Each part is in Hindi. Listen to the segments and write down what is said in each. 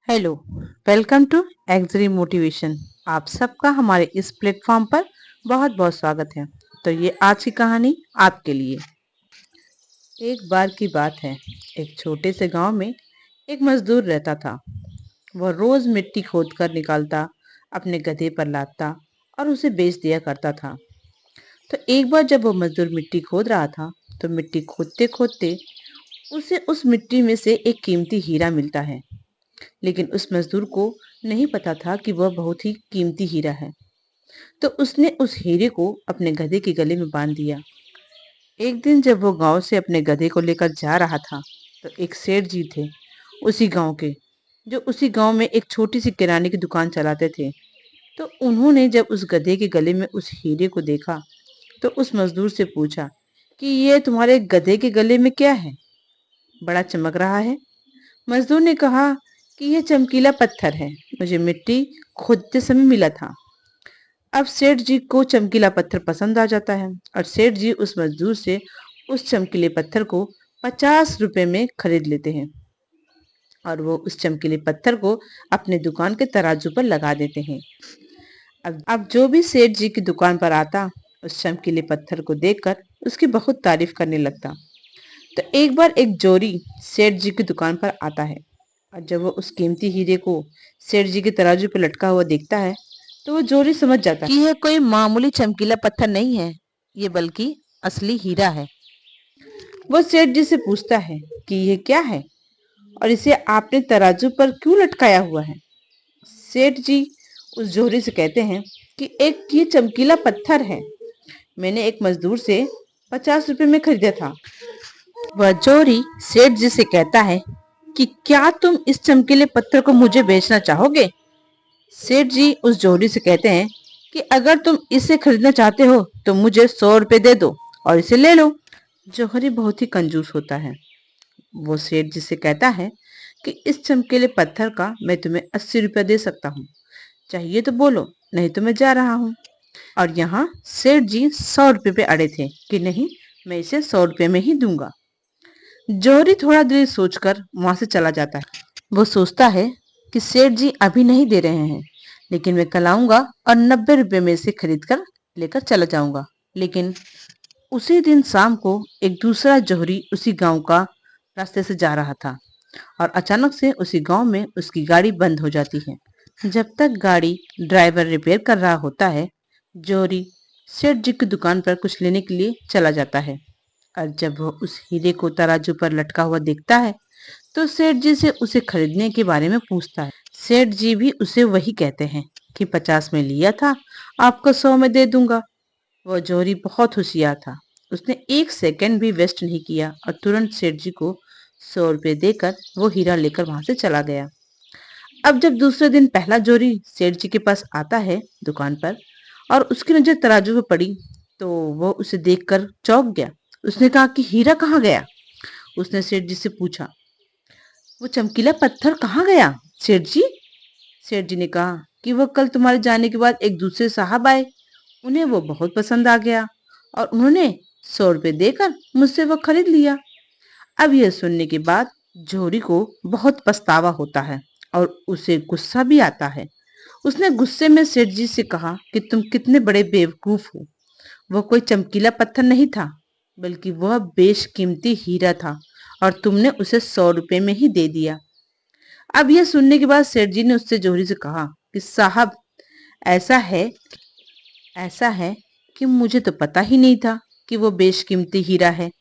हेलो, वेलकम टू एक्सरी मोटिवेशन। आप सबका हमारे इस प्लेटफॉर्म पर बहुत बहुत स्वागत है। तो ये आज की कहानी आपके लिए। एक बार की बात है, एक छोटे से गांव में एक मजदूर रहता था। वह रोज मिट्टी खोद कर निकालता, अपने गधे पर लादता और उसे बेच दिया करता था। तो एक बार जब वो मजदूर मिट्टी खोद रहा था, तो मिट्टी खोदते खोदते उसे उस मिट्टी में से एक कीमती हीरा मिलता है। लेकिन उस मजदूर को नहीं पता था कि वह बहुत ही कीमती हीरा है। तो उसने उस हीरे को अपने गधे के गले में बांध दिया। एक दिन जब वो गांव से अपने गधे को लेकर जा रहा था, तो एक सेठ जी थे उसी गांव के, जो उसी गांव में एक छोटी सी किराने की दुकान चलाते थे। तो उन्होंने जब उस गधे के गले में उस हीरे को देखा, तो उस मजदूर से पूछा कि ये तुम्हारे गधे के गले में क्या है, बड़ा चमक रहा है। मजदूर ने कहा कि यह चमकीला पत्थर है, मुझे मिट्टी खोदते समय मिला था। अब सेठ जी को चमकीला पत्थर पसंद आ जाता है और सेठ जी उस मजदूर से उस चमकीले पत्थर को 50 रुपए में खरीद लेते हैं और वो उस चमकीले पत्थर को अपने दुकान के तराजू पर लगा देते हैं। अब जो भी सेठ जी की दुकान पर आता, उस चमकीले पत्थर को देखकर उसकी बहुत तारीफ करने लगता। तो एक बार एक जोरी सेठ जी की दुकान पर आता है और जब वो उस कीमती हीरे को सेठ जी के तराजू पर लटका हुआ देखता है, तो वो जोरी समझ जाता है कि यह कोई मामूली चमकीला पत्थर नहीं है, ये बल्कि असली हीरा है। वो सेठ जी से पूछता है कि यह क्या है और इसे आपने तराजू पर क्यों लटकाया हुआ है। सेठ जी उस जोरी से कहते हैं कि एक ये चमकीला पत्थर है, मैंने एक मजदूर से 50 रुपए में खरीदा था। वह जोरी सेठ जी से कहता है कि क्या तुम इस चमकीले पत्थर को मुझे बेचना चाहोगे। सेठ जी उस जोड़ी से कहते हैं कि अगर तुम इसे खरीदना चाहते हो तो मुझे 100 रुपए दे दो और इसे ले लो। जौहरी बहुत ही कंजूस होता है। वो सेठ जी से कहता है कि इस चमकीले पत्थर का मैं तुम्हें 80 रुपया दे सकता हूँ, चाहिए तो बोलो, नहीं तो मैं जा रहा हूँ। और यहाँ सेठ जी 100 रुपये पे अड़े थे कि नहीं, मैं इसे 100 रुपये में ही दूंगा। जौहरी थोड़ा देर सोचकर वहां से चला जाता है। वो सोचता है कि सेठ जी अभी नहीं दे रहे हैं, लेकिन मैं कल आऊंगा और 90 रुपए में से खरीद कर लेकर चला जाऊंगा। लेकिन उसी दिन शाम को एक दूसरा जौहरी उसी गांव का रास्ते से जा रहा था और अचानक से उसी गांव में उसकी गाड़ी बंद हो जाती है। जब तक गाड़ी ड्राइवर रिपेयर कर रहा होता है, जौहरी सेठ जी की दुकान पर कुछ लेने के लिए चला जाता है। और जब वह उस हीरे को तराजू पर लटका हुआ देखता है, तो सेठ जी से उसे खरीदने के बारे में पूछता है। सेठ जी भी उसे वही कहते हैं कि 50 में लिया था, आपको 100 में दे दूंगा। वह जोरी बहुत होशियार था, उसने एक सेकंड भी वेस्ट नहीं किया और तुरंत सेठ जी को 100 रुपए देकर वो हीरा लेकर वहां से चला गया। अब जब दूसरे दिन पहला जोरी सेठ जी के पास आता है दुकान पर और उसकी नजर तराजू पे पड़ी, तो वो उसे देखकर चौंक गया। उसने कहा कि हीरा कहाँ गया। उसने सेठ जी से पूछा, वो चमकीला पत्थर कहाँ गया सेठ जी। सेठ जी ने कहा कि वो कल तुम्हारे जाने के बाद एक दूसरे साहब आए, उन्हें वो बहुत पसंद आ गया और उन्होंने 100 रुपए देकर मुझसे वो खरीद लिया। अब यह सुनने के बाद जोहरी को बहुत पछतावा होता है और उसे गुस्सा भी आता है। उसने गुस्से में सेठ जी से कहा कि तुम कितने बड़े बेवकूफ हो, वह कोई चमकीला पत्थर नहीं था, बल्कि वह बेशकीमती हीरा था और तुमने उसे 100 रुपए में ही दे दिया। अब यह सुनने के बाद सेठ जी ने उससे जोहरी से कहा कि साहब, ऐसा है ऐसा है कि मुझे तो पता ही नहीं था कि वो बेशकीमती हीरा है,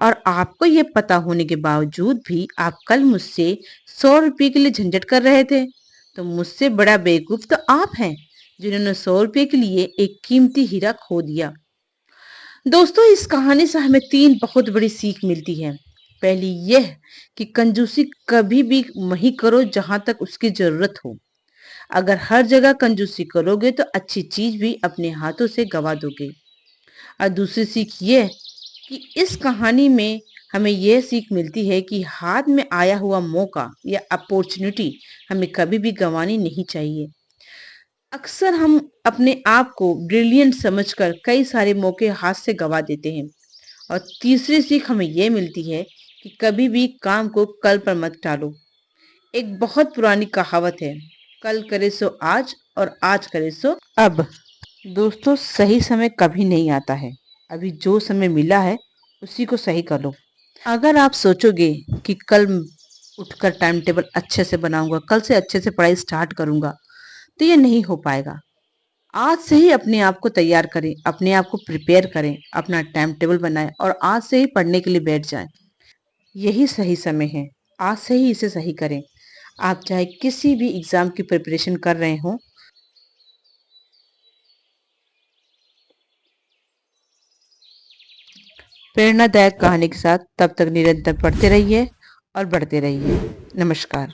और आपको ये पता होने के बावजूद भी आप कल मुझसे 100 रुपये के लिए झंझट कर रहे थे। तो मुझसे बड़ा बेवकूफ तो आप हैं, जिन्होंने 100 रुपये के लिए एक कीमती हीरा खो दिया। दोस्तों, इस कहानी से हमें तीन बहुत बड़ी सीख मिलती है। पहली यह कि कंजूसी कभी भी वही करो जहां तक उसकी जरूरत हो। अगर हर जगह कंजूसी करोगे तो अच्छी चीज भी अपने हाथों से गवा दोगे। और दूसरी सीख यह कि इस कहानी में हमें यह सीख मिलती है कि हाथ में आया हुआ मौका या अपॉर्चुनिटी हमें कभी भी गंवानी नहीं चाहिए। अक्सर हम अपने आप को ब्रिलियंट समझकर कई सारे मौके हाथ से गवा देते हैं। और तीसरी सीख हमें यह मिलती है कि कभी भी काम को कल पर मत टालो। एक बहुत पुरानी कहावत है, कल करे सो आज और आज करे सो अब। दोस्तों, सही समय कभी नहीं आता है। अभी जो समय मिला है उसी को सही कर लो। अगर आप सोचोगे कि कल उठकर टाइम टेबल अच्छे से बनाऊंगा, कल से अच्छे से पढ़ाई स्टार्ट करूंगा, तो ये नहीं हो पाएगा। आज से ही अपने आप को तैयार करें, अपने आप को प्रिपेयर करें, अपना टाइम टेबल बनाएं और आज से ही पढ़ने के लिए बैठ जाएं। यही सही समय है। आज से ही इसे सही करें। आप चाहे किसी भी एग्जाम की प्रिपरेशन कर रहे हो, प्रेरणादायक कहानी के साथ तब तक निरंतर पढ़ते रहिए और बढ़ते रहिए। नमस्कार।